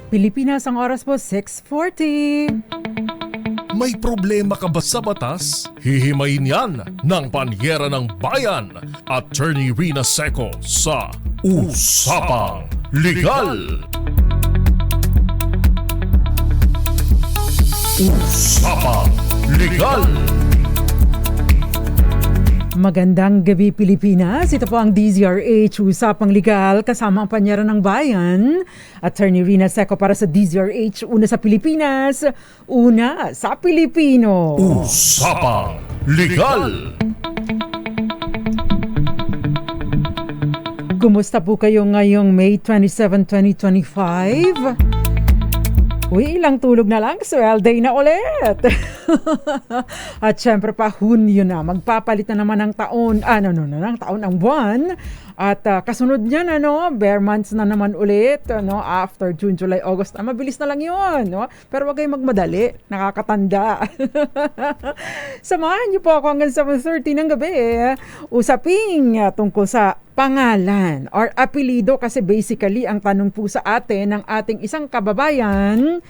Pilipinas, ang oras po 6:40. May problema ka ba sa batas? Hihimayin yan ng Panyera ng Bayan, Attorney Rina Seco sa Usapang Legal. Usapang Legal. Magandang gabi, Pilipinas. Ito po ang DZRH Usapang Legal kasama ang Panyera ng Bayan, Attorney Rina Seco para sa DZRH. Una sa Pilipinas, una sa Pilipino. Usapang Legal. Kumusta po kayo ngayong May 27, 2025? Uy, ilang tulog na lang, swell day na ulit. At syempre pa, Hunyo na. Magpapalit na naman ng taon, ng taon ang buwan. At kasunod niyan, bare months na naman ulit, after June, July, August. Mabilis na lang yun, Pero wag kayong magmadali, nakakatanda. Samahan niyo po ako hanggang 7:30 ng gabi. Usaping tungkol sa pangalan or apelido, kasi basically ang tanong po sa atin ng ating isang kababayan,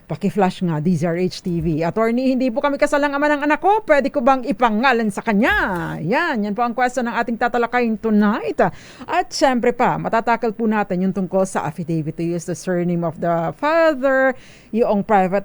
paki-flash nga DZRH TV. Attorney, hindi po kami kasalang ama ng anak ko, pwede ko bang ipangalan sa kanya? Yan po ang question ng ating tatalakayin tonight. At syempre pa, matatakal po natin yung tungkol sa affidavit to use the surname of the father, yung private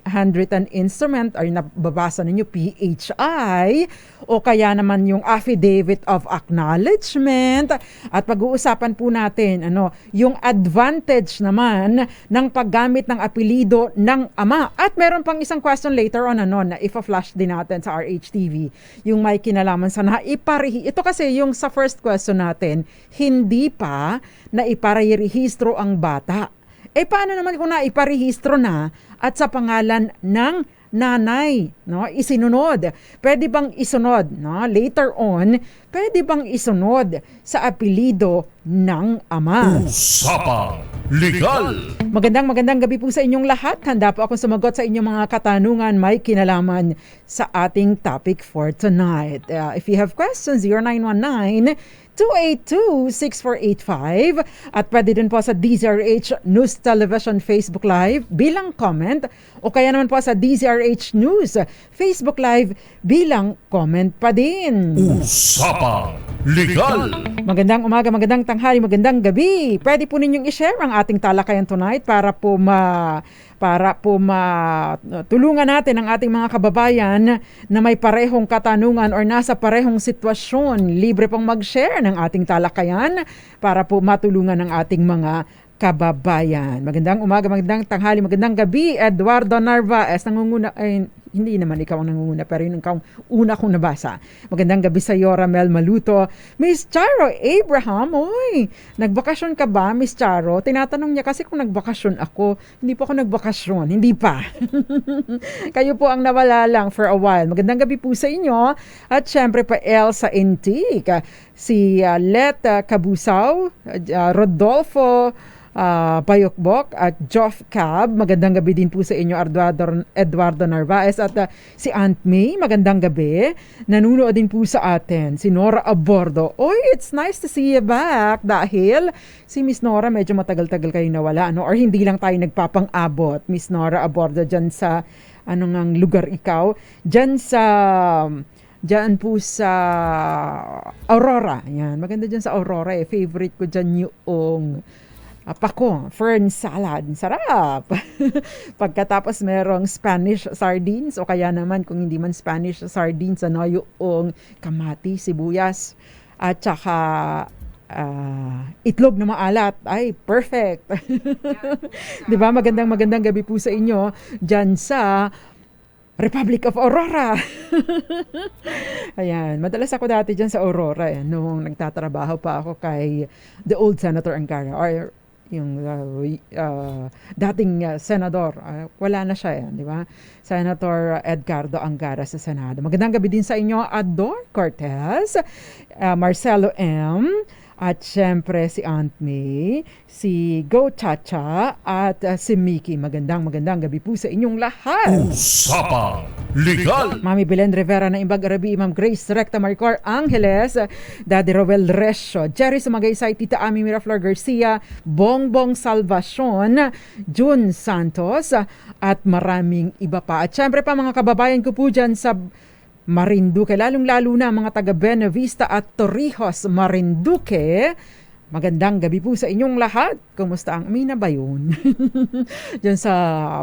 handwritten instrument, or nababasa ninyo PHI, o kaya naman yung affidavit of acknowledgement. At pag-uusapan po natin yung advantage naman ng paggamit ng apelido ng ama. At meron pang isang question later on na ipa-flash din natin sa RHTV, yung may kinalaman sa naiparehi. Ito kasi yung sa first question natin, hindi pa naiparehistro ang bata. Paano naman kung naiparehistro na at sa pangalan ng nanay, isinunod? Pwede bang isunod, later on, pwede bang isunod sa apelido ng ama? Usapang Legal. Magandang gabi po sa inyong lahat. Handa po ako sumagot sa inyong mga katanungan may kinalaman sa ating topic for tonight. If you have questions, 0919-282-6485, at pwede din po sa DZRH News Television Facebook Live bilang comment, o kaya naman po sa DZRH News Facebook Live bilang comment pa din. Usapang Legal. Magandang umaga, magandang tanghali, magandang gabi. Pwede po ninyong i-share ang ating talakayan tonight para po tulungan natin ang ating mga kababayan na may parehong katanungan or nasa parehong sitwasyon. Libre pong mag-share ng ating talakayan para po matulungan ang ating mga kababayan. Magandang umaga, magandang tanghali, magandang gabi. Eduardo Narvaez, nangunguna, hindi naman ikaw ang nangunguna, pero yun ang una kong nabasa. Magandang gabi sa iyo, Ramel Maluto. Miss Charo Abraham, nagbakasyon ka ba, Miss Charo? Tinatanong niya kasi kung nagbakasyon ako. Hindi po ako nagbakasyon, hindi pa. Kayo po ang nawala lang for a while. Magandang gabi po sa inyo. At syempre pa Elsa Intique, si Let Kabusaw, Rodolfo Bayokbok at Joff Cab. Magandang gabi din po sa inyo, Eduardo Narvaez, at si Aunt May. Magandang gabi. Nanunood din po sa atin si Nora Abordo. It's nice to see you back, dahil si Miss Nora medyo matagal-tagal kayo nawala, or hindi lang tayo nagpapang-abot. Miss Nora Abordo, dyan sa anong lugar ikaw? Dyan po sa Aurora. Yan, maganda dyan sa Aurora. Favorite ko dyan yung pako, fern salad. Sarap! Pagkatapos merong Spanish sardines, o kaya naman kung hindi man Spanish sardines, yung kamati, sibuyas, at saka itlog na maalat. Ay, perfect! Diba? Magandang gabi po sa inyo dyan sa Republic of Aurora. Ayan, madalas ako dati dyan sa Aurora nung nagtatrabaho pa ako kay the old Senator Angara, or yung dating senador, wala na siya di ba? Senator Edgardo Angara sa Senado. Magandang gabi din sa inyo, Ador Cortez, Marcelo M., at syempre si Aunt May, si Go Chacha, at si Mickey. Magandang gabi po sa inyong lahat. Usapang Legal! Mami Belen Rivera na Imbag Arabi, Ma'am Grace Recta Maricor Angeles, Daddy Roel Resio, Jerry Sumagaysay, Tita Ami Miraflor Garcia, Bongbong Salvacion, June Santos, at maraming iba pa. At syempre pa mga kababayan ko po dyan sa Marinduque, lalong-lalo na mga taga Buena Vista at Torrijos, Marinduque. Magandang gabi po sa inyong lahat. Kumusta ang Mina ba yun? Diyan sa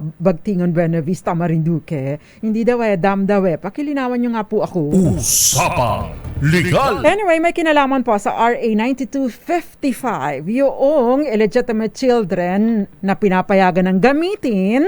Bagtingon, Buena Vista, Marinduque. Hindi daw dam daw Pakilinawan nyo nga po ako. Usapang Legal! Anyway, may kinalaman po sa RA 9255. Yung illegitimate children na pinapayagan ng gamitin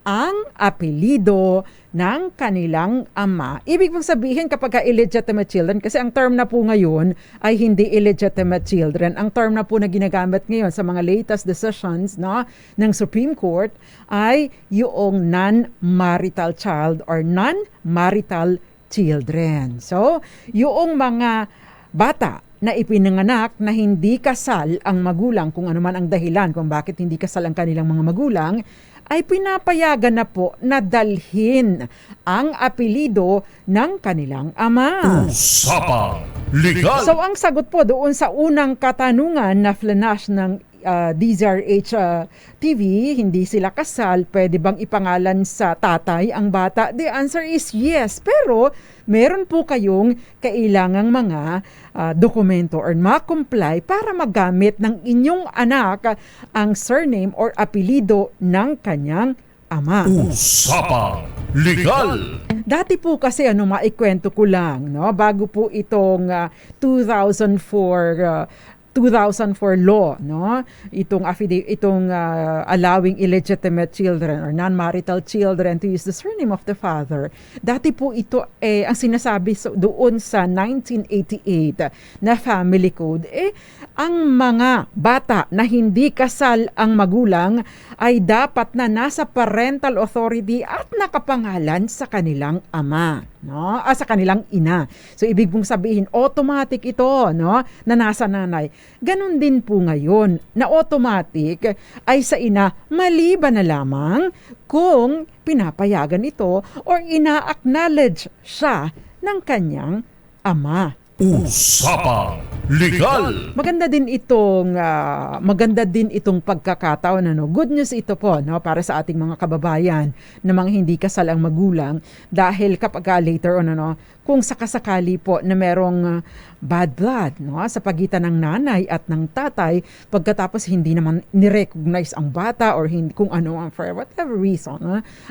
ang apelido ng kanilang ama. Ibig pong sabihin kapag illegitimate children, kasi ang term na po ngayon ay hindi illegitimate children. Ang term na po na ginagamit ngayon sa mga latest decisions ng Supreme Court ay yung non-marital child or non-marital children. So, yung mga bata na ipinanganak na hindi kasal ang magulang, kung ano man ang dahilan kung bakit hindi kasal ang kanilang mga magulang, ay pinapayagan na po na dalhin ang apelido ng kanilang ama. Usapang Legal! So ang sagot po doon sa unang katanungan na flash ng DZRH TV, hindi sila kasal, pwede bang ipangalan sa tatay ang bata? The answer is yes, pero meron po kayong kailangang mga dokumento or ma-comply para magamit ng inyong anak ang surname or apelido ng kanyang ama. Usapang Legal! Dati po kasi maikwento ko lang, bago po itong 2004 law, itong allowing illegitimate children or non-marital children to use the surname of the father. Dati po ito ang sinasabi doon sa 1988 na family code, ang mga bata na hindi kasal ang magulang ay dapat na nasa parental authority at nakapangalan sa kanilang ama. Sa kanilang ina. So ibig pong sabihin automatic ito, na nasa nanay. Ganon din po ngayon na automatic ay sa ina, maliban na lamang kung pinapayagan ito or ina-acknowledge siya ng kanyang ama. Usapang Legal! Maganda din itong pagkakataon, Good news ito po, para sa ating mga kababayan na mga hindi kasal ang magulang, dahil kapag later on kung sakasakali po na merong bad blood sa pagitan ng nanay at ng tatay, pagkatapos hindi naman ni-recognize ang bata or hindi, kung ano for whatever reason,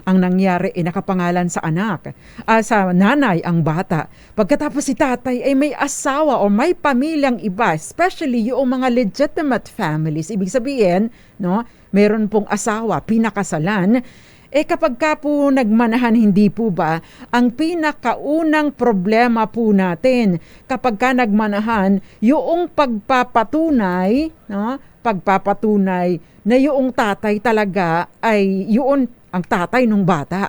ang nangyari nakapangalan sa anak, sa nanay ang bata. Pagkatapos si tatay ay may asawa o may pamilyang iba, especially yung mga legitimate families. Ibig sabihin, meron pong asawa, pinakasalan. Kapag ka po nagmanahan, hindi po ba, ang pinakaunang problema po natin kapag ka nagmanahan, yung pagpapatunay na yung tatay talaga ay yun ang tatay ng bata.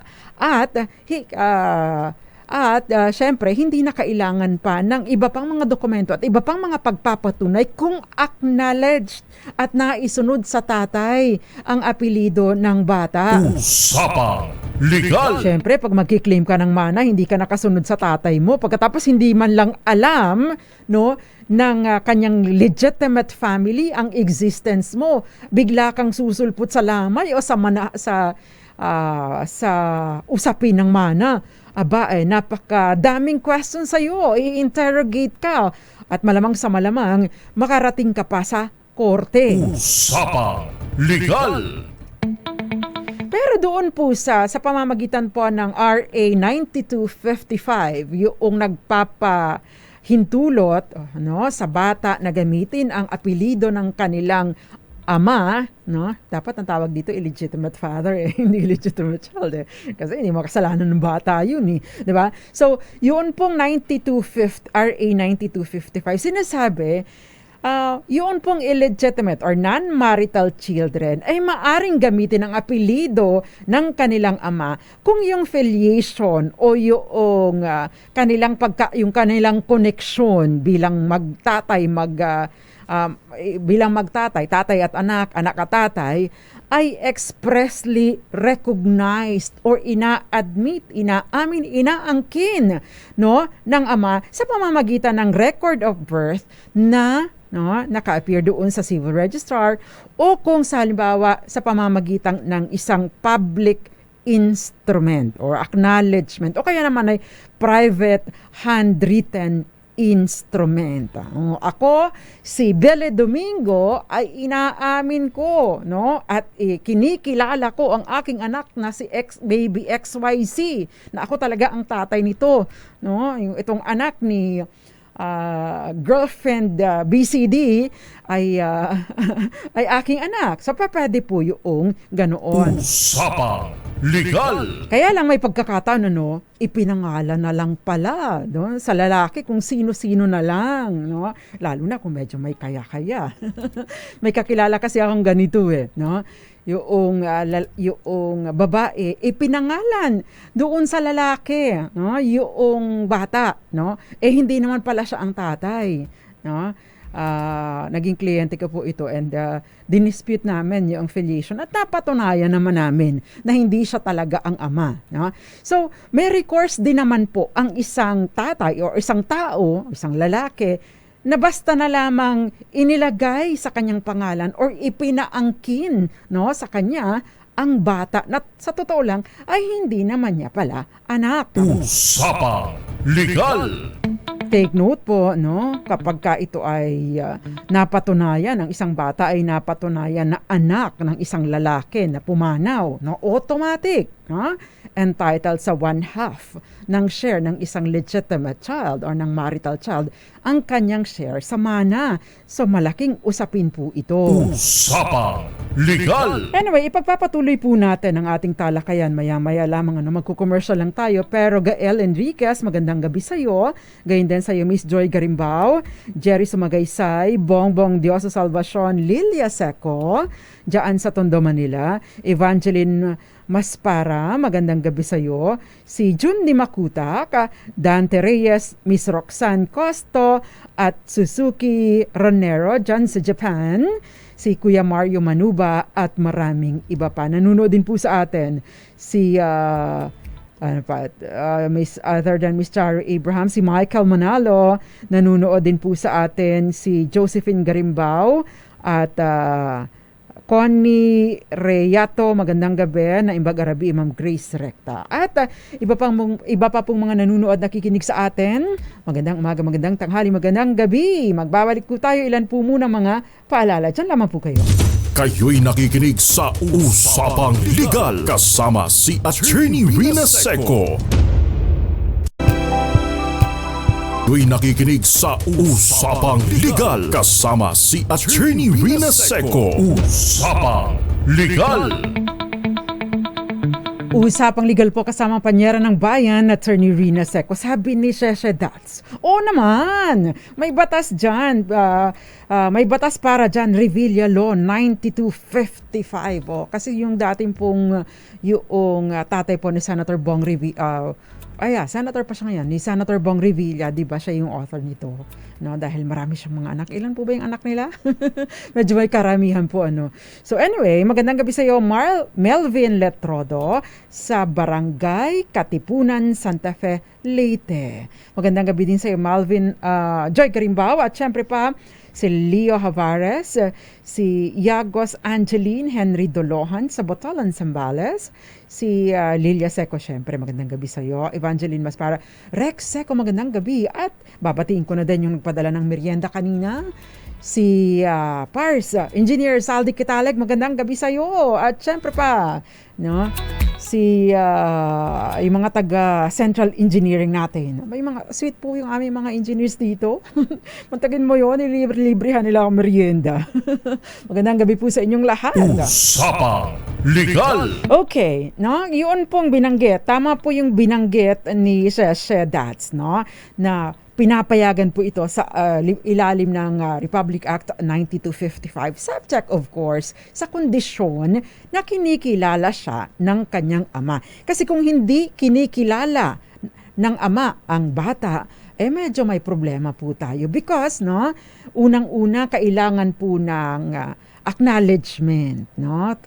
At syempre, hindi na kailangan pa ng iba pang mga dokumento at iba pang mga pagpapatunay kung acknowledged at naisunod sa tatay ang apelido ng bata. Usapang Legal! Syempre, pag magkiklaim ka ng mana, hindi ka nakasunod sa tatay mo. Pagkatapos hindi man lang alam ng kanyang legitimate family ang existence mo, bigla kang susulpot sa lamay o sa usapin ng mana. Napakadaming questions sa'yo, i-interrogate ka, at malamang sa malamang, makarating ka pa sa korte. Usapang Legal! Pero doon po sa pamamagitan po ng RA 9255, yung nagpapahintulot sa bata na gamitin ang apelido ng kanilang ama, dapat ang tawag dito illegitimate father, hindi illegitimate child kasi hindi makasalanan ng bata yun di ba? So, yun pong RA 9255 sinasabi, yun pong illegitimate or non-marital children ay maaring gamitin ang apelido ng kanilang ama kung yung filiation o yung kanilang koneksyon bilang magtatay, bilang magtatay, tatay at anak, anak at tatay, ay expressly recognized or ina-admit, inaamin, inaangkin, no, ng ama sa pamamagitan ng record of birth na naka-appear doon sa civil registrar o kung sa halimbawa sa pamamagitan ng isang public instrument or acknowledgement o kaya naman ay private handwritten instrument. Ako, si Belle Domingo ay inaamin ko, no? At kinikilala ko ang aking anak na si baby XYZ na ako talaga ang tatay nito, no? Itong anak ni girlfriend BCD ay ay aking anak. So pwede po yung ganoon. Usapang Legal. Kaya lang may pagkakataon ipinangalan na lang pala, no, sa lalaki kung sino-sino na lang, no? Lalo na kung medyo may kaya-kaya. May kakilala kasi akong ganito no? Yung babae ipinangalan doon sa lalaki, no? Yung bata, no? Hindi naman pala siya ang tatay, no? Naging kliyente ko po ito and dinispute namin yung filiation at napatunayan naman namin na hindi siya talaga ang ama, no? So may recourse din naman po ang isang tatay o isang tao, isang lalaki na basta na lamang inilagay sa kanyang pangalan or ipinaangkin, no, sa kanya ang bata na sa totoo lang ay hindi naman niya pala anak. Usapang Legal. Take note po, no, kapag ka ito ay napatunayan, ang isang bata ay napatunayan na anak ng isang lalaki na pumanaw, no, automatic, entitled sa 1/2 ng share ng isang legitimate child or ng marital child ang kanyang share sa mana. So malaking usapin po ito. Usapang Legal. Anyway, ipagpapatuloy po natin ang ating talakayan maya-maya lamang magko-commercial lang tayo. Pero Gael Enriquez, magandang gabi sa iyo. Gayon din sa iyo Miss Joy Garimbao, Jerry Sumagaysay, Bongbong Dioso Salvacion, Lilia Seco, diyan sa Tondo, Manila, Evangeline Maspara, magandang gabi sa iyo. Si Jun Di Makuta, Dante Reyes, Miss Roxanne Costo, at Suzuki Ronero dyan sa Japan. Si Kuya Mario Manuba at maraming iba pa. Nanunood din po sa atin si Miss other than Miss Charo Abraham, si Michael Manalo, nanunood din po sa atin si Josephine Garimbao at Connie Reyato, magandang gabi, na Imbag Arabi, Ma'am Grace Recta. At iba pa pong mga nanunood nakikinig sa atin. Magandang umaga, magandang tanghali, magandang gabi. Magbabalik po tayo, ilan po muna mga paalala. Diyan lamang po kayo. Kayo'y nakikinig sa Usapang Legal kasama si Attorney Rina Seco. Kayo'y nakikinig sa Usapang Legal kasama si Attorney Rina Seco. Usapang Legal. Usapang Legal po kasama panyera ng bayan, Attorney Rina Seco. Sabi ni Sheshe Dats, naman, may batas dyan. May batas para dyan, Revilla Law 9255. Kasi yung dating pong yung tatay po ni Senator Bong Revilla, Senator pa siya ngayon, ni Senator Bong Revilla, di ba siya yung author nito? No, dahil marami siyang mga anak. Ilan po ba yung anak nila? Medyo may karamihan po, So anyway, magandang gabi sa iyo, Melvin Letrodo sa Barangay Katipunan, Santa Fe, Leyte. Magandang gabi din sa iyo, Malvin Joy Garimbao, at syempre pa si Leo Havares, si Yagos Angeline Henry Dolohan sa Botolan, Zambales, si Lilia Seco, syempre magandang gabi sa iyo, Evangeline Maspara, Rex Seco, magandang gabi, at babatiin ko na din yung nagpadala ng merienda kanina, si Pars, Engineer Saldi Kitaleg, magandang gabi sa iyo, at syempre pa, si yung mga taga Central Engineering natin. May mga sweet po yung aming mga engineers dito. Mantagin mo yun, libre-librehan nila ang merienda. Magandang gabi po sa inyong lahat. Usapang Legal. Okay, yun pong binanggit. Tama po yung binanggit ni Sheshe Dats, na pinapayagan po ito sa ilalim ng Republic Act 9255. Subject, of course, sa kondisyon na kinikilala siya ng kanyang ama. Kasi kung hindi kinikilala ng ama ang bata, medyo may problema po tayo because unang-una kailangan po ng acknowledgement,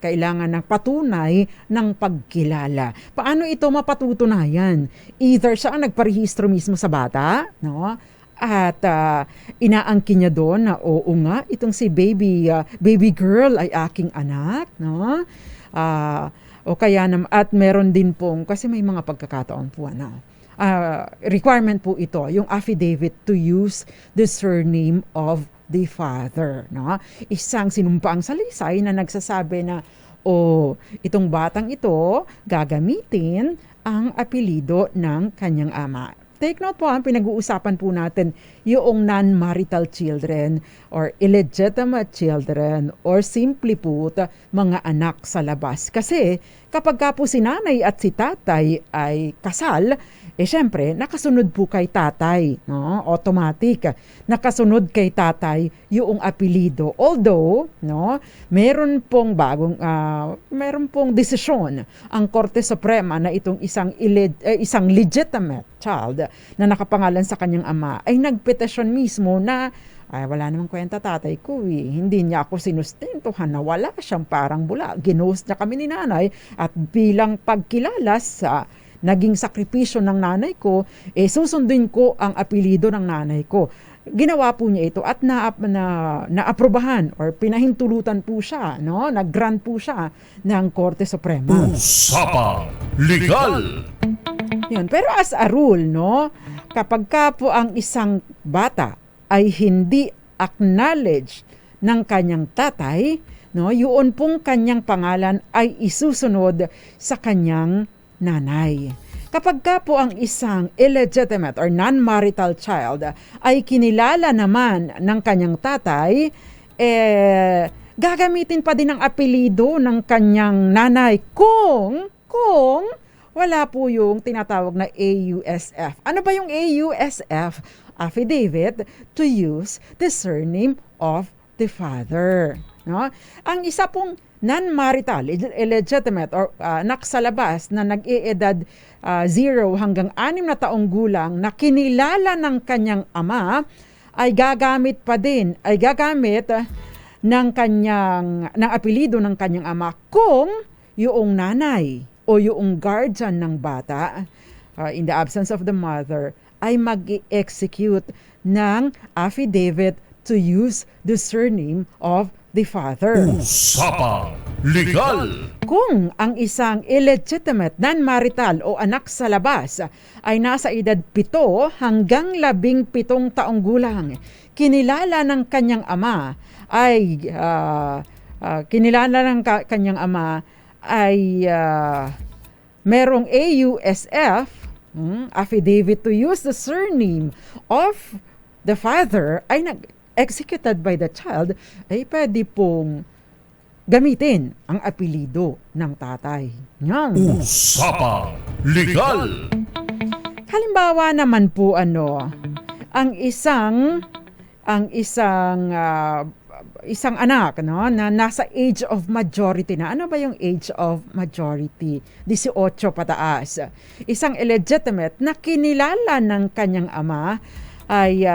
kailangan ng patunay ng pagkilala. Paano ito mapatutunayan? Either siya ang nagparehistro mismo sa bata, at inaangkin niya doon na oo nga, itong si baby girl ay aking anak, o kaya at meron din pong, kasi may mga pagkakataon po requirement po ito, yung affidavit to use the surname of the father. Isang sinumpaang salisay na nagsasabi na, itong batang ito gagamitin ang apelido ng kanyang ama. Take note po, pinag-uusapan po natin yung non-marital children or illegitimate children or simply put, mga anak sa labas. Kasi kapag ka po si nanay at si tatay ay kasal, syempre, nakasunod po kay tatay, automatic. Nakasunod kay tatay yung apelido. Although, meron pong desisyon ang Korte Suprema na itong isang legitimate child na nakapangalan sa kanyang ama ay nagpetisyon mismo na wala namang kwenta tatay ko hindi niya ako sinustentuhan, na wala siyang parang bula. Ginost niya kami ni nanay at bilang pagkilala sa naging sakripisyo ng nanay ko, susundin ko ang apelido ng nanay ko. Ginawa po niya ito at naaprobahan or pinahintulutan po siya, nag-grant po siya ng Korte Suprema. Usapang Legal! Yun. Pero as a rule, kapag ka po ang isang bata ay hindi acknowledge ng kanyang tatay, yun pong kanyang pangalan ay isusunod sa kanyang nanay. Kapag ka po ang isang illegitimate or non-marital child ay kinilala naman ng kanyang tatay, gagamitin pa din ang apelido ng kanyang nanay kung wala po yung tinatawag na AUSF. Ano ba yung AUSF? Affidavit to use the surname of the father. Ang isa pong non-marital, illegitimate or anak sa labas na nag-iedad 0 hanggang 6 na taong gulang na kinilala ng kanyang ama ay gagamit ng apelido ng kanyang ama kung yung nanay o yung guardian ng bata in the absence of the mother ay mag-execute ng affidavit to use the surname of the father. Usapang Legal! Kung ang isang illegitimate, non-marital o anak sa labas ay nasa edad 7 hanggang 17 taong gulang, kinilala ng kanyang ama merong AUSF, affidavit to use the surname of the father ay executed by the child, ay pwede pong gamitin ang apelido ng tatay. Yan. Usapang Legal! Halimbawa naman po ang isang anak na nasa age of majority na. Ano ba yung age of majority? 18 pataas. Isang illegitimate na kinilala ng kanyang ama ay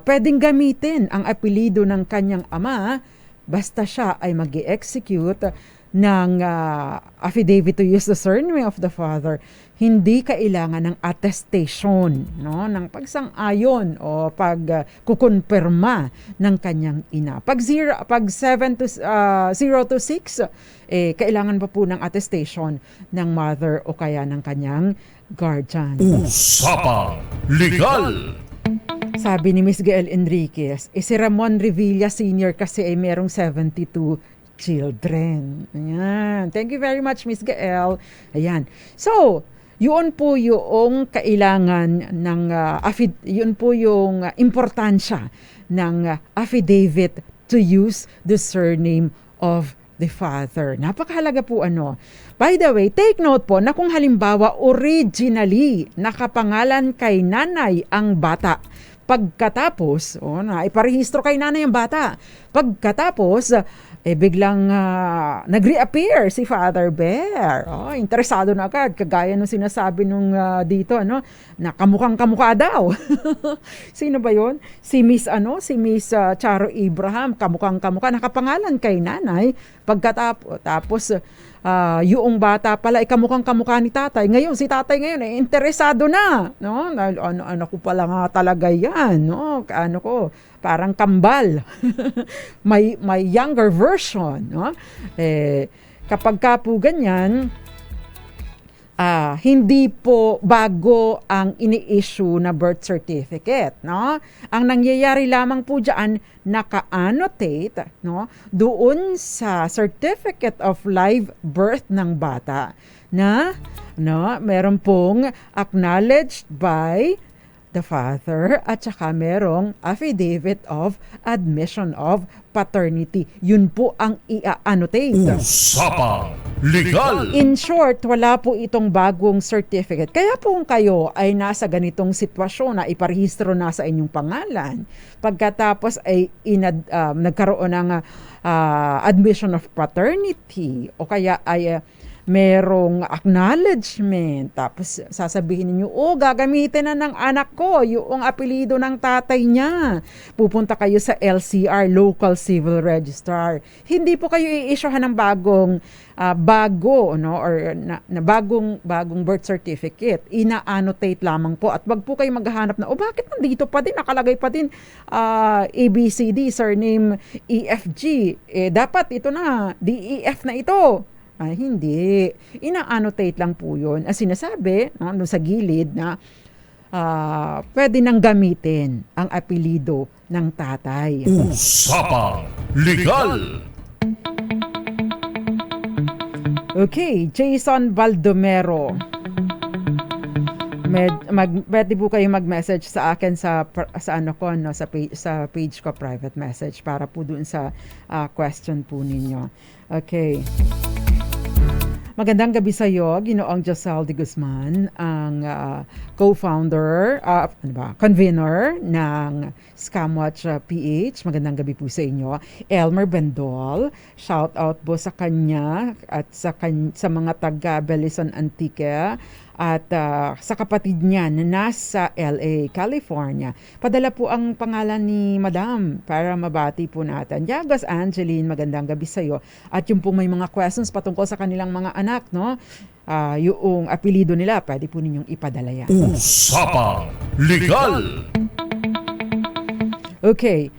pwedeng gamitin ang apelido ng kanyang ama basta siya ay mag-execute ng affidavit to use the surname of the father. Hindi kailangan ng attestation, ng pagsang-ayon o pagkukonfirma ng kanyang ina. Pag 0 to 6, kailangan pa po ng attestation ng mother o kaya ng kanyang guardian. Usapang Legal! Sabi ni Miss Gael Enriquez, si Ramon Revilla Sr. kasi ay merong 72 children. Ayan. Thank you very much, Miss Gael. Ayan. So, yun po yung kailangan ng yun po yung importansya ng affidavit to use the surname of the father. Napakahalaga po By the way, take note po na kung halimbawa originally nakapangalan kay nanay ang bata, pagkatapos, iparehistro kay nanay ang bata. Pagkatapos, biglang nag-reappear si Father Bear. Interesado na agad, kagaya nung sinasabi nung dito, ano, na kamukhang-kamukha daw. Sino ba yon? Si Miss Charo Abraham, kamukhang-kamukha, nakapangalan kay nanay. Tapos yung bata pala ay kamukhang-kamukha ni tatay. Ngayon si tatay ngayon interesado na, no? Ano ko pala nga talaga 'yan, no? Parang kambal. may younger version, no? Kapag ka po ganyan, hindi po bago ang ini-issue na birth certificate, no? Ang nangyayari lamang po diyan, naka-annotate, no, doon sa certificate of live birth ng bata na, no, meron pong acknowledged by the father at saka merong affidavit of admission of paternity. Yun po ang i-annotate. Usapang Legal! In short, wala po itong bagong certificate. Kaya po kung kayo ay nasa ganitong sitwasyon na iparehistro na sa inyong pangalan, pagkatapos ay nagkaroon ng admission of paternity o kaya ay merong acknowledgement, tapos sasabihin niyo, gagamitin na ng anak ko yung apelyido ng tatay niya. Pupunta kayo sa LCR, Local Civil Registrar. Hindi po kayo i-issuehan ng bagong bagong birth certificate. Ina-annotate lamang po at wag po kayo maghahanap na, bakit nandito pa din, nakalagay pa din ABCD, surname EFG. Dapat ito na, DEF na ito. Hindi. Ina-annotate lang po yun. As sinasabi, no, sa gilid na pwede nang gamitin ang apelido ng tatay. Usapang Legal! Okay, Jason Baldomero. Pwede po kayo mag-message sa akin sa page ko, private message, para po dun sa question po ninyo. Okay. Magandang gabi sa iyo, Ginoong Josel de Guzman, ang co-founder, convener ng Scamwatch PH. Magandang gabi po sa inyo. Elmer Bendol, shout out po sa kanya at sa mga taga Belisan Antique at sa kapatid niya na nasa LA, California. Padala po ang pangalan ni Madam para mabati po natin. Yagas Angeline, magandang gabi sa iyo. At yung po may mga questions patungkol sa kanilang mga anak, no? Yung apelido nila, pwede po ninyong ipadala yan. Usapang Legal! Okay.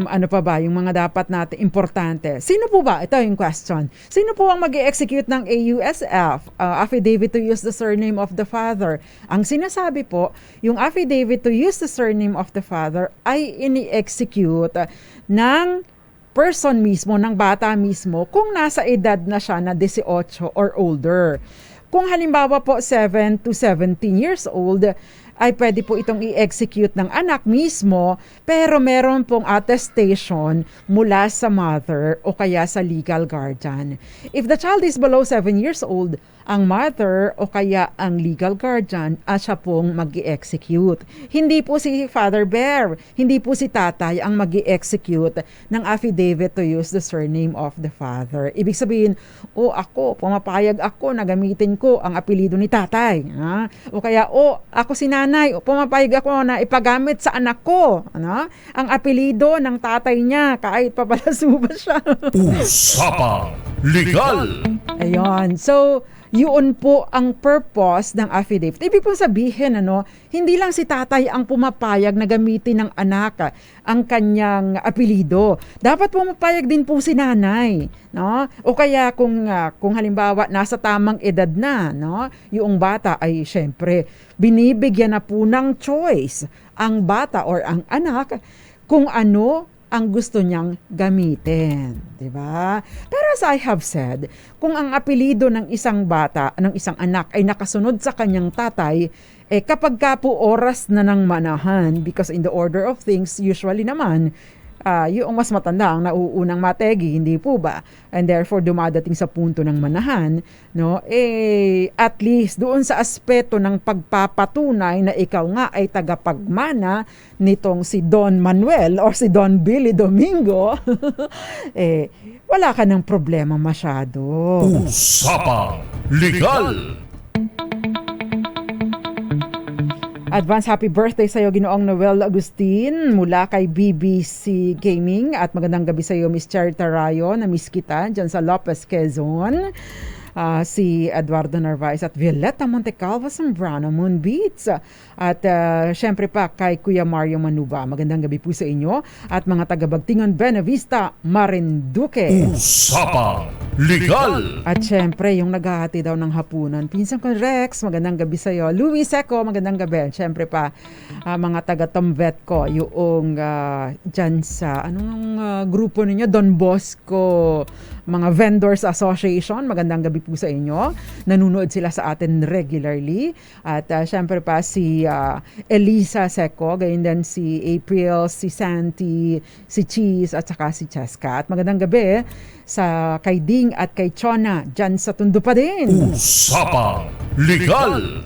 Ano pa ba yung mga dapat natin importante? Sino po ba? Ito yung question. Sino po ang mag-execute ng AUSF, affidavit to use the surname of the father? Ang sinasabi po, yung affidavit to use the surname of the father ay ini-execute ng person mismo, ng bata mismo, kung nasa edad na siya na 18 or older. Kung halimbawa po 7 to 17 years old, ay pwede po itong i-execute ng anak mismo, pero meron pong attestation mula sa mother o kaya sa legal guardian. If the child is below 7 years old, ang mother o kaya ang legal guardian siya pong mag-i-execute. Hindi po si Father Bear, hindi po si tatay ang mag-i-execute ng affidavit to use the surname of the father. Ibig sabihin, pumapayag ako na gamitin ko ang apelido ni tatay. O kaya, ako si nanay, pumapayag ako na ipagamit sa anak ko ang apelido ng tatay niya kahit papalasuba siya. Usapang Legal! Ayun. So, yun po ang purpose ng affidavit. Ibig po sabihin, hindi lang si tatay ang pumapayag na gamitin ng anak ang kanyang apelido. Dapat pumapayag din po si nanay, no? O kaya kung halimbawa nasa tamang edad na, no? Yung bata ay syempre binibigyan na po ng choice ang bata or ang anak kung ano ang gusto niyang gamitin, di ba? Pero as I have said, kung ang apelido ng isang bata, ng isang anak ay nakasunod sa kanyang tatay, kapag ka po oras na ng manahan, because in the order of things, usually naman, yung mas matanda ang nauunang mategi, hindi po ba? And therefore dumadating sa punto ng manahan, no? At least doon sa aspeto ng pagpapatunay na ikaw nga ay tagapagmana nitong si Don Manuel or si Don Billy Domingo, wala ka ng problema masyado. Usapang Legal. Advance happy birthday sa iyo, Ginoong Noel Agustin, mula kay BBC Gaming, at magandang gabi sa iyo, Miss Charita Rayo, na miss kita dyan sa Lopez, Quezon. Si Eduardo Narvaez at Violeta Montecalvo Zambrano, Moon Beats. At syempre pa kay Kuya Mario Manuba, magandang gabi po sa inyo. At mga taga-Bagtingan, Benavista, Marinduque. Usapang Legal. At syempre, yung naghahati daw ng hapunan, pinsan ko Rex, magandang gabi sa iyo. Louis Seco, magandang gabi. Syempre pa, mga taga-Tamvet ko, yung dyan sa, anong grupo ninyo? Don Bosco, mga Vendors Association, magandang gabi po sa inyo. Nanunood sila sa atin regularly. At syempre pa si Elisa Seco, gayon din si April, si Santi, si Cheese, at saka si Cheska. At magandang gabi sa kay Ding at kay Chona dyan sa Tondo pa din. Usapang Legal.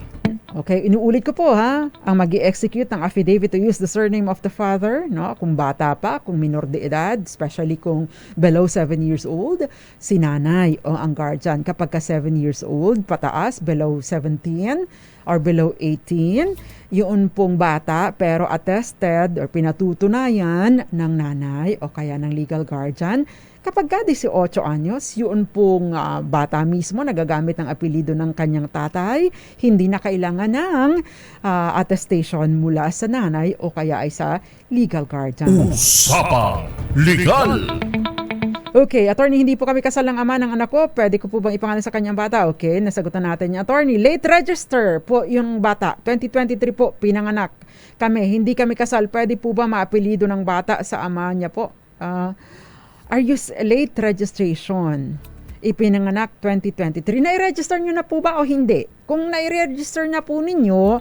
Okay, inuulit ko po ha, ang mag-i-execute ng affidavit to use the surname of the father, no? Kung bata pa, kung minor de edad, especially kung below 7 years old, si nanay o ang guardian. Kapag ka 7 years old, pataas, below 17 or below 18, yun pong bata pero attested or pinatutunayan ng nanay o kaya ng legal guardian. Kapag ka 18 anyos, yun pong bata mismo nagagamit ng apelido ng kanyang tatay, hindi na kailangan ng attestation mula sa nanay o kaya ay sa legal guardian. Usapang Legal. Okay, attorney, hindi po kami kasal ng ama ng anak ko. Pwede ko po bang ipangalan sa kanyang bata? Okay, nasagutan natin yung attorney. Late register po yung bata. 2023 po, pinanganak kami. Hindi kami kasal. Pwede po ba maapelido ng bata sa ama niya po? Are you late registration? Ipinanganak 2023. Nai-register nyo na po ba o hindi? Kung nai-register na po ninyo,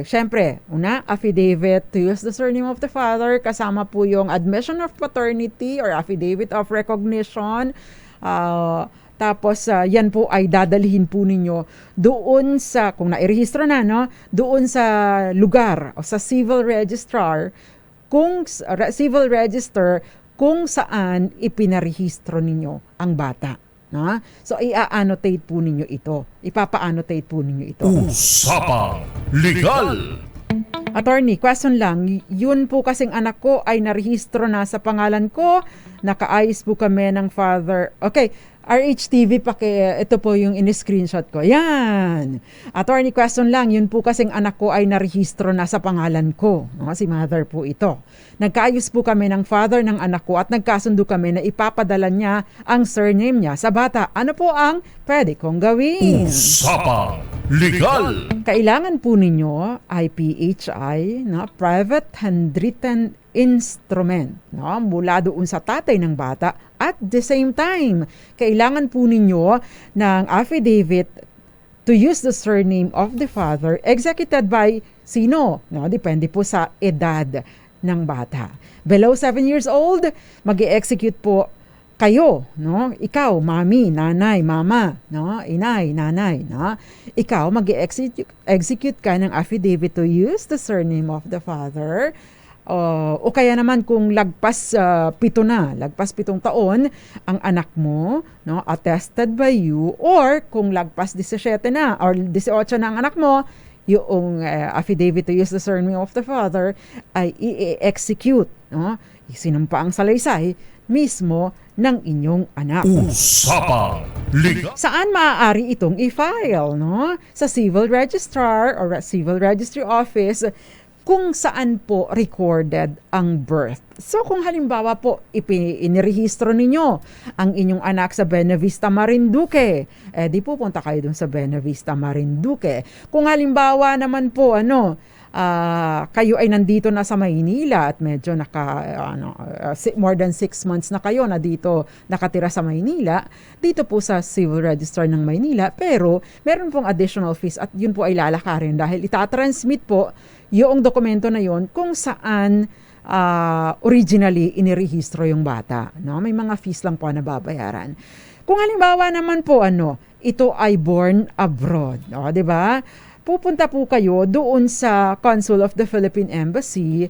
syempre, una, affidavit to use the surname of the father, kasama po yung admission of paternity or affidavit of recognition. Tapos, yan po ay dadalhin po ninyo doon sa, kung nai-register na, no? Doon sa lugar o sa civil registrar, civil register, kung saan ipinarehistro ninyo ang bata. Na? So, i-annotate po ninyo ito. Ipapa-annotate po ninyo ito. Usapang Legal. Attorney, question lang. Yun po kasing anak ko ay narehistro na sa pangalan ko. Nakaayos po kami ng father. Okay, RHTV, ito po yung in-screenshot ko. Yan. Attorney, question lang. Yun po kasing anak ko ay narehistro na sa pangalan ko. Si mother po ito. Nagkaayos po kami ng father ng anak ko at nagkasundo kami na ipapadala niya ang surname niya sa bata. Ano po ang pwede kong gawin? Usapang Legal. Kailangan po ninyo ay PHI, no? Private Handwritten Instrument, no? Mula doon sa tatay ng bata. At the same time, kailangan po ninyo ng affidavit to use the surname of the father executed by sino? No? Depende po sa edad ng bata. Below 7 years old, mag-i-execute po kayo, no? Ikaw, mami, nanay, mama, no? Inay, nanay, no? Ikaw, mag-i-execute ka ng affidavit to use the surname of the father. O kaya naman kung lagpas 7 taon ang anak mo, no, attested by you, or kung lagpas 17 na or 18 na ang anak mo, yung affidavit to use the surname of the father ay i-execute, no, sinumpa ang salaysay mismo ng inyong anak. Usapang Legal. Saan maaari itong i-file, no? Sa civil registrar or civil registry office kung saan po recorded ang birth. So kung halimbawa po inirehistro ninyo ang inyong anak sa Benavista, Marinduque, di pupunta kayo dun sa Benavista, Marinduque. Kung halimbawa naman po kayo ay nandito na sa Maynila at medyo more than 6 months na kayo na dito nakatira sa Maynila, dito po sa Civil Register ng Maynila, pero meron pong additional fees at yun po ay lalakarin dahil itatransmit po yung dokumento na yon kung saan originally inirehistro yung bata. No? May mga fees lang po na babayaran. Kung halimbawa naman po ito ay born abroad, no? 'Di ba? Pupunta po kayo doon sa Consul of the Philippine Embassy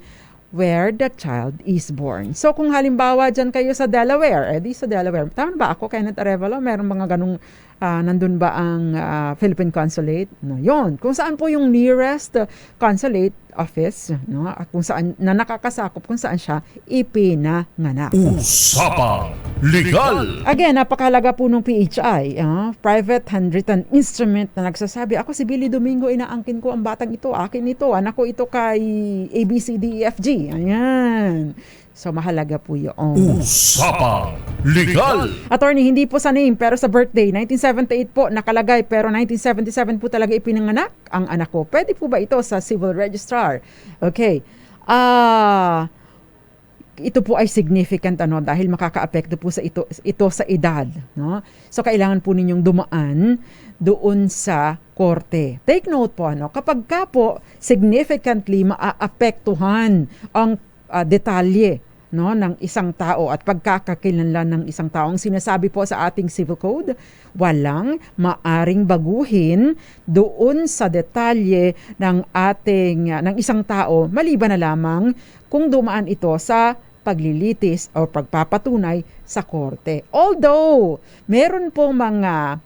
where the child is born. So kung halimbawa dyan kayo sa Delaware, di sa Delaware, tama ba ako, Kenneth Arevalo, meron mga ganung, nandun ba ang Philippine Consulate? No, yon. Kung saan po yung nearest consulate office, no? Kung saan, na nakakasakop kung saan siya ipinanganak. Usapang Legal! Again, napakahalaga po nung PHI, private handwritten instrument na nagsasabi, ako si Billy Domingo, inaangkin ko ang batang ito, akin ito, anak ko ito kay ABCDEFG. Ayan. So, mahalaga po yun. Usapang Legal! Attorney, hindi po sa name, pero sa birthday, 1978 po nakalagay, pero 1977 po talaga ipinanganak ang anak ko. Pwede po ba ito sa civil registrar? Okay. Ito po ay significant dahil makakaapekto po sa ito sa edad, no? So kailangan po ninyong dumaan doon sa korte. Take note po kapag ka po significantly maaapektuhan ang detalye ng isang tao at pagkakakilanlan ng isang tao. Ang sinasabi po sa ating civil code, walang maaring baguhin doon sa detalye ng isang tao maliban na lamang kung dumaan ito sa paglilitis o pagpapatunay sa korte. Although meron pong mga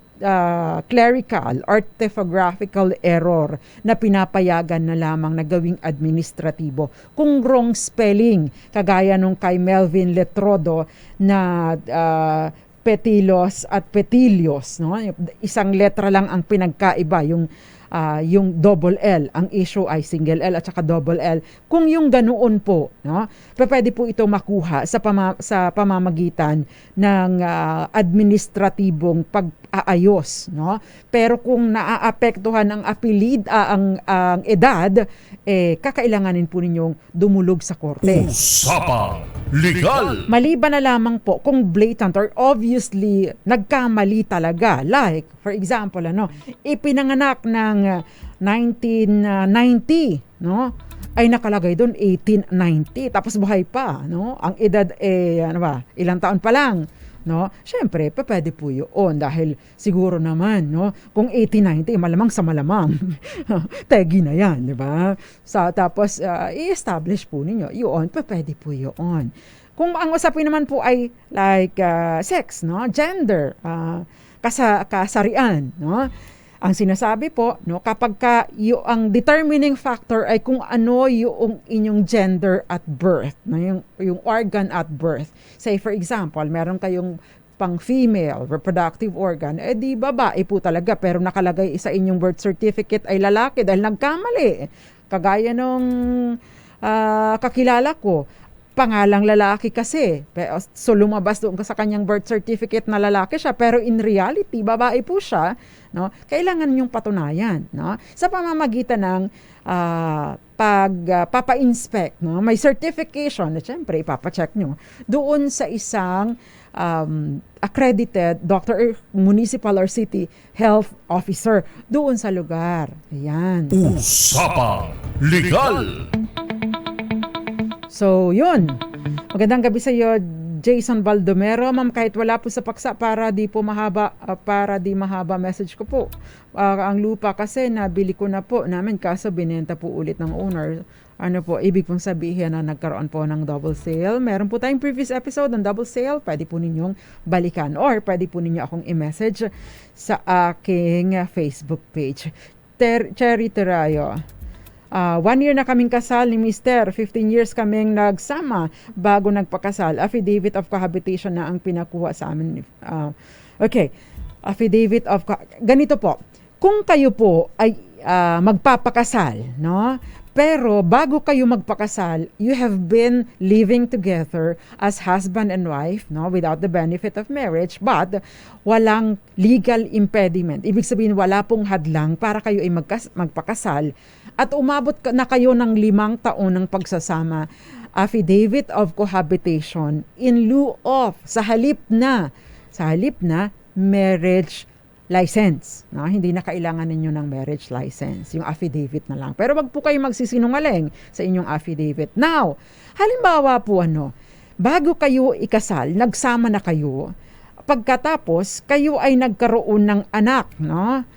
clerical or typographical error na pinapayagan na lamang na gawing administratibo. Kung wrong spelling, kagaya nung kay Melvin Letrodo na Petilos at Petilios, no? Isang letra lang ang pinagkaiba, yung double L. Ang issue ay single L at saka double L. Kung yung ganoon po, pwede po ito makuha sa pamamagitan ng administratibong pag-aayos, Pero kung naaapektuhan ang ang edad, kakailanganin po ninyong dumulog sa korte. Usapang Legal! Maliban na lamang po kung blatant or obviously nagkamali talaga. Like, for example, ipinanganak ng 1990, ay nakalagay doon 1890, tapos buhay pa, ang edad ilang taon pa lang, Siyempre, pwede po yun dahil siguro naman, kung 1890, malamang sa malamang, tegi na yan, di ba? Tapos, i-establish po ninyo, yun, pwede po yun. Kung ang usapin naman po ay like sex, gender, kasarian, Ang sinasabi po, kapag ang determining factor ay kung ano yung inyong gender at birth, yung organ at birth. Say for example, meron kayong pang female reproductive organ, di babae po talaga, pero nakalagay sa inyong birth certificate ay lalaki dahil nagkamali. Kagaya nung kakilala ko, pangalang lalaki kasi. So lumabas doon sa kanyang birth certificate na lalaki siya, pero in reality, babae po siya. Kailangan yung patunayan. Sa pamamagitan ng papa-inspect. May certification, na siyempre, ipapacheck nyo, doon sa isang accredited doctor, municipal or city health officer doon sa lugar. Ayan. Usapang Legal! So, yun. Magandang gabi sa iyo, Jason Baldomero. Ma'am, kahit wala po sa paksa para di mahaba message ko po. Ang lupa kasi nabili ko na po namin kaso binenta po ulit ng owner. Ibig pong sabihin na nagkaroon po ng double sale. Meron po tayong previous episode ng double sale. Pwede po ninyong balikan or pwede po ninyo akong i-message sa aking Facebook page. Cherry Terayo. 1 year na kaming kasal ni Mr. 15 years kaming nagsama bago nagpakasal. Affidavit of cohabitation na ang pinakuha sa amin. Okay. Affidavit of ganito po. Kung kayo po ay magpapakasal, pero bago kayo magpakasal, you have been living together as husband and wife, without the benefit of marriage, but walang legal impediment. Ibig sabihin, wala pong hadlang para kayo ay magpakasal at umabot na kayo ng 5 taon ng pagsasama. Affidavit of cohabitation in lieu of, sa halip na marriage license. No? Hindi na kailangan ninyo ng marriage license. Yung affidavit na lang. Pero wag po kayo magsisinungaling sa inyong affidavit. Now, halimbawa po bago kayo ikasal, nagsama na kayo, pagkatapos kayo ay nagkaroon ng anak. No?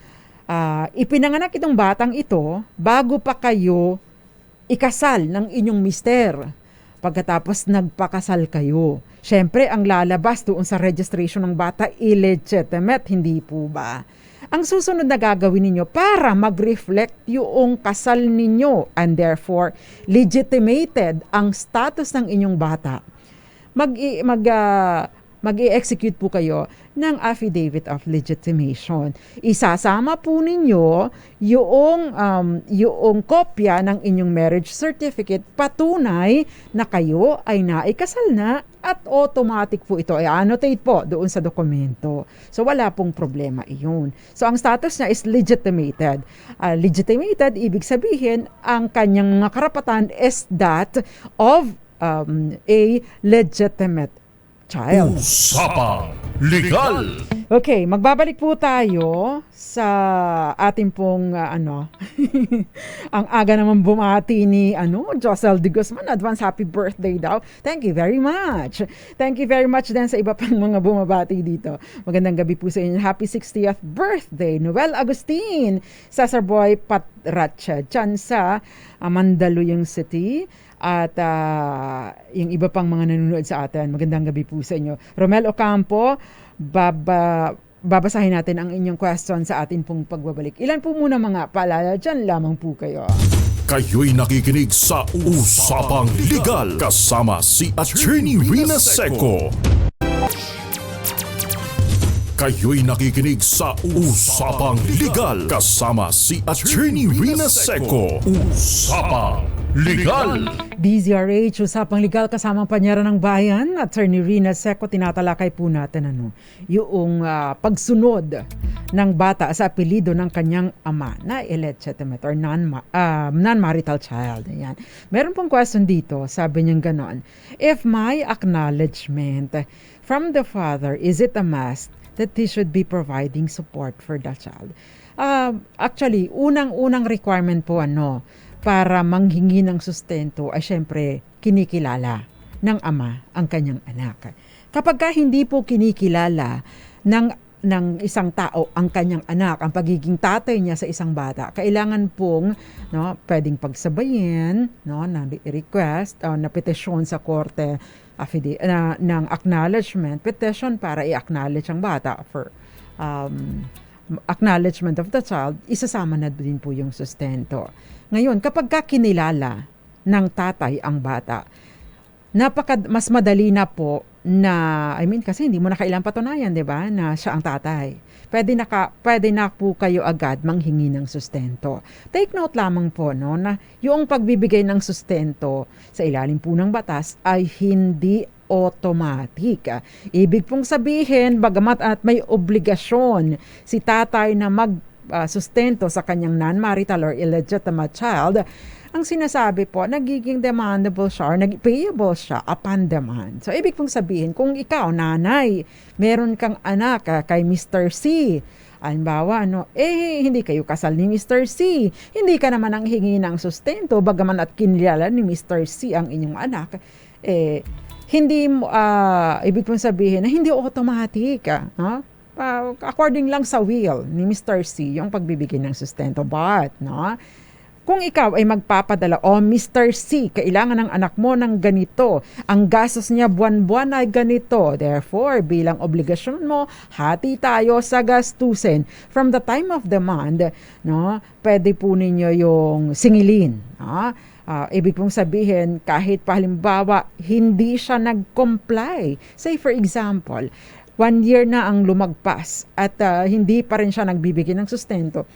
Ipinanganak itong batang ito bago pa kayo ikasal ng inyong mister. Pagkatapos nagpakasal kayo. Siyempre, ang lalabas doon sa registration ng bata, illegitimate, hindi po ba? Ang susunod na gagawin ninyo para mag-reflect yung kasal ninyo and therefore legitimated ang status ng inyong bata, mag-i-execute po kayo ng affidavit of legitimation. Isasama po ninyo yung kopya ng inyong marriage certificate patunay na kayo ay naikasal na at automatic po ito ay annotate po doon sa dokumento. So wala pong problema iyon. So ang status niya is legitimated. Legitimated, ibig sabihin ang kanyang mga karapatan is that of a legitimate child. Usapang Legal! Okay, magbabalik po tayo sa ating pong ang aga naman bumati ni Josel de Guzman. Advance happy birthday daw. Thank you very much. Thank you very much din sa iba pang mga bumabati dito. Magandang gabi po sa inyo. Happy 60th birthday, Noel Agustin, Cesar Boy Patratcha, dyan sa Mandaluyong City. At yung iba pang mga nanonood sa atin, magandang gabi po sa inyo. Romel Ocampo, babasahin natin ang inyong question sa atin pong pagbabalik. Ilan po muna mga paalala, dyan lamang po kayo. Kayo'y nakikinig sa Usapang Legal kasama si Attorney Rina Seco. Kayo'y nakikinig sa Usapang Legal kasama si Attorney Rina Seco. Usapang Legal! DZRH, Usapang Legal kasama Panyera ng Bayan, Attorney Rina Seco. Tinatalakay po natin yung pagsunod ng bata sa apelido ng kanyang ama na illegitimate or non-marital child. Ayan. Meron pong question dito, sabi niyang ganon. If my acknowledgement from the father, is it a must that he should be providing support for the child? Actually, unang-unang requirement po para manghingi ng sustento ay syempre kinikilala ng ama ang kanyang anak. Kapag hindi po kinikilala ng isang tao ang kanyang anak, ang pagiging tatay niya sa isang bata, kailangan pong pwedeng pagsabayin na request na petisyon sa korte ng acknowledgement petition para i-acknowledge ang bata for acknowledgement of the child, isasama na din po yung sustento. Ngayon, kapag kinilala ng tatay ang bata, mas madali na po na, kasi hindi mo na kailangang patunayan, di ba, na siya ang tatay. Pwede na po kayo agad manghingi ng sustento. Take note lamang po, na yung pagbibigay ng sustento sa ilalim po ng batas ay hindi automatic. Ibig pong sabihin, bagamat at may obligasyon si tatay na sustento sa kanyang non-marital or illegitimate child, ang sinasabi po, nagiging demandable siya or payable siya upon demand. So, ibig pong sabihin, kung ikaw, nanay, meron kang anak kay Mr. C, halimbawa, hindi kayo kasal ni Mr. C, hindi ka naman ang hingi ng sustento, bagaman at kinilala ni Mr. C ang inyong anak, hindi, ibig pong sabihin, na hindi automatic, according lang sa will ni Mr. C, yung pagbibigay ng sustento. But, kung ikaw ay magpapadala, Mr. C, kailangan ng anak mo ng ganito, ang gastos niya buwan-buwan ay ganito, therefore, bilang obligasyon mo, hati tayo sa gastusin. From the time of demand, pwede po ninyo yung singilin. Ibig pong sabihin, kahit halimbawa, hindi siya nag-comply. Say for example, 1 year na ang lumagpas at hindi pa rin siya nagbibigay ng sustento.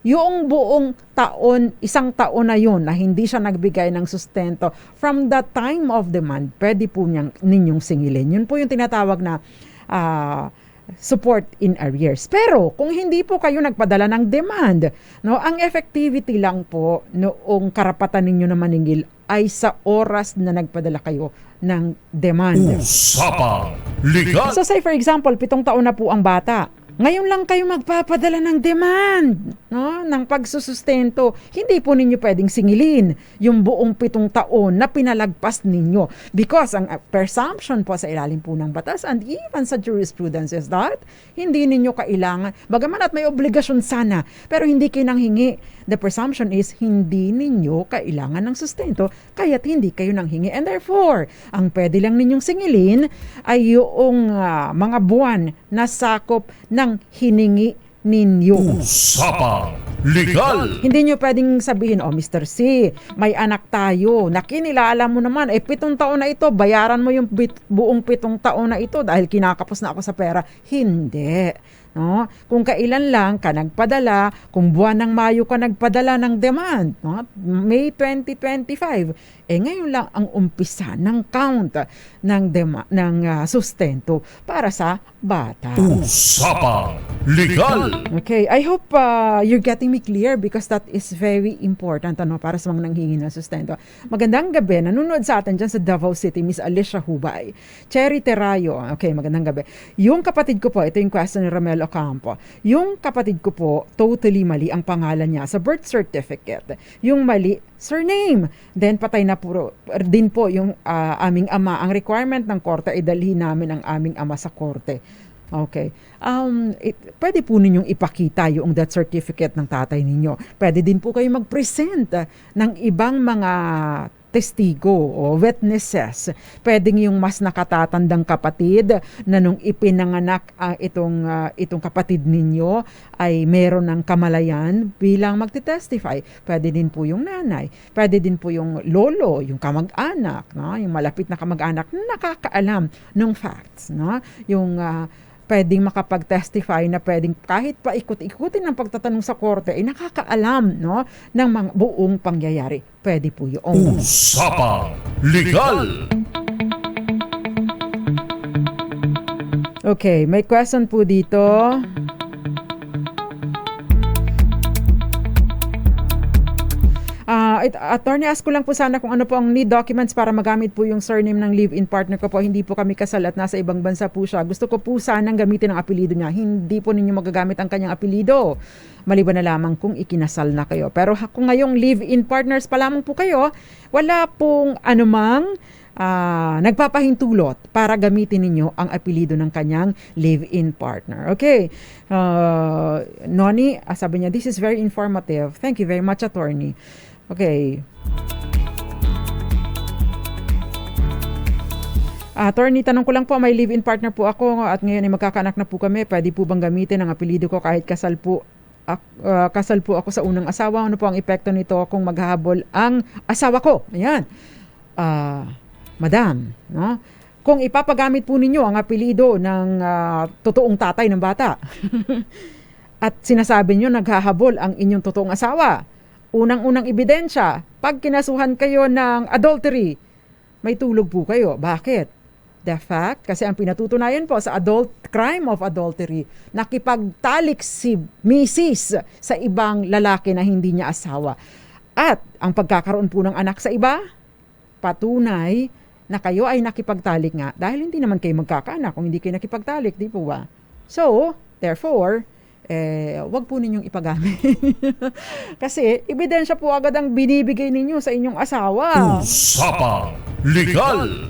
Yung buong taon, 1 taon na yun na hindi siya nagbigay ng sustento, from the time of demand, pwede po ninyong singilin. Yun po yung tinatawag na support in arrears. Pero kung hindi po kayo nagpadala ng demand, ang effectivity lang po noong karapatan ninyo na maningil ay sa oras na nagpadala kayo ng demand. Usapang Legal! So say for example, 7 taon na po ang bata. Ngayon lang kayo magpapadala ng demand, no, ng pagsusustento. Hindi po ninyo pwedeng singilin yung buong 7 taon na pinalagpas ninyo. Because ang presumption po sa ilalim po ng batas and even sa jurisprudence is that hindi ninyo kailangan, bagaman at may obligasyon sana, pero hindi kayo nanghingi. The presumption is hindi ninyo kailangan ng sustento, kaya't hindi kayo nanghingi. And therefore, ang pwede lang ninyong singilin ay yung mga buwan na sakop ng hiningi ninyo. Usapang Legal! Hindi nyo pwedeng sabihin, oh Mr. C, may anak tayo, nakinilala mo naman, 7 taon na ito, bayaran mo yung buong 7 taon na ito dahil kinakapos na ako sa pera. Hindi. No? Kung kailan lang ka nagpadala, kung buwan ng Mayo ka nagpadala ng demand, no? May 2025, ngayon lang ang umpisa ng count ng sustento para sa bata. Usapang Legal! Okay, I hope you're getting me clear because that is very important para sa mga nanghingi ng sustento. Magandang gabi, nanonood sa atin dyan sa Davao City, Miss Alicia Hubay. Cherry Terayo, okay, magandang gabi. Yung kapatid ko po, ito yung question ni Ramel Ocampo. Yung kapatid ko po, totally mali ang pangalan niya sa birth certificate. Yung mali, surname. Then patay na din po yung aming ama. Ang requirement ng korte ay dalhin namin ang aming ama sa korte. Okay. Pwede po ninyong ipakita yung death certificate ng tatay ninyo. Pwede din po kayo mag-present ng ibang mga testigo o witnesses. Pwedeng yung mas nakatatandang kapatid na nung ipinanganak itong kapatid ninyo ay meron ng kamalayan bilang magte-testify. Pwede din po yung nanay. Pwede din po yung lolo, yung kamag-anak, no? Yung malapit na kamag-anak na nakakaalam ng facts. No? Yung pwedeng makapag-testify na pwedeng kahit pa ikot-ikutin ng pagtatanong sa korte ay nakakaalam, no, ng mga buong pangyayari. Pwede po yun. Usapang Legal! Okay, may question po dito. Attorney, ask ko lang po sana kung ano po ang need documents para magamit po yung surname ng live-in partner ko po. Hindi po kami kasal at nasa ibang bansa po siya. Gusto ko po sanang gamitin ang apelido niya. Hindi po ninyo magagamit ang kanyang apelido. Maliban na lamang kung ikinasal na kayo. Pero kung ngayong live-in partners pa lamang po kayo, wala pong anumang nagpapahintulot para gamitin ninyo ang apelido ng kanyang live-in partner. Okay. Noni, sabi niya, this is very informative. Thank you very much, attorney. Okay. Attorney, tanong ko lang po, may live-in partner po ako at ngayon ay magkakaanak na po kami. Pwede po bang gamitin ang apelido ko kahit kasal po ako sa unang asawa? Ano po ang epekto nito kung maghahabol ang asawa ko? Ayan. Madam, no? Kung ipapagamit po ninyo ang apelido ng totoong tatay ng bata at sinasabi nyo naghahabol ang inyong totoong asawa, unang-unang ebidensya, pag kinasuhan kayo ng adultery, may tulog po kayo. Bakit? The fact, kasi ang pinatutunayan po sa crime of adultery, nakipagtalik si Mrs. sa ibang lalaki na hindi niya asawa. At ang pagkakaroon po ng anak sa iba, patunay na kayo ay nakipagtalik nga dahil hindi naman kayo magkakaanak kung hindi kayo nakipagtalik, di po ba? So, therefore, wag po ninyong ipagamit. Kasi, ebidensya po agad ang binibigay ninyo sa inyong asawa. Usapang Legal!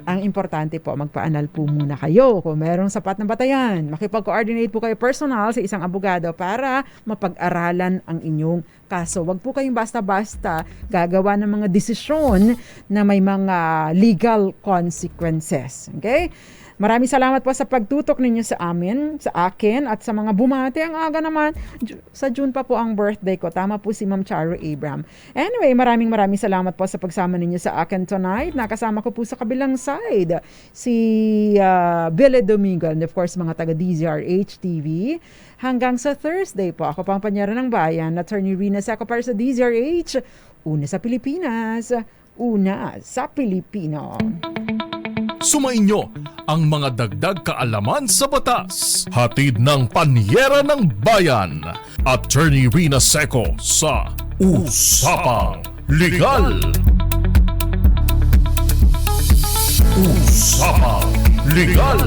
Ang importante po, magpa-anal po muna kayo kung merong sapat na batayan. Makipag-coordinate po kayo personal sa isang abogado para mapag-aralan ang inyong kaso. Wag po kayong basta-basta gagawa ng mga desisyon na may mga legal consequences. Okay? Maraming salamat po sa pagtutok ninyo sa akin at sa mga bumati. Ang aga naman, sa June pa po ang birthday ko. Tama po si Ma'am Charo Abram. Anyway, maraming salamat po sa pagsama ninyo sa akin tonight. Nakasama ko po sa kabilang side si Billy Domingo and of course mga taga DZRH TV. Hanggang sa Thursday po, ako pang panyara ng bayan, Attorney Rina Seco para sa DZRH. Una sa Pilipinas, una sa Pilipino. Sumainyo ang mga dagdag kaalaman sa batas. Hatid ng Panyera ng Bayan. Attorney Rina Seco sa Usapang Legal. Usapang Legal.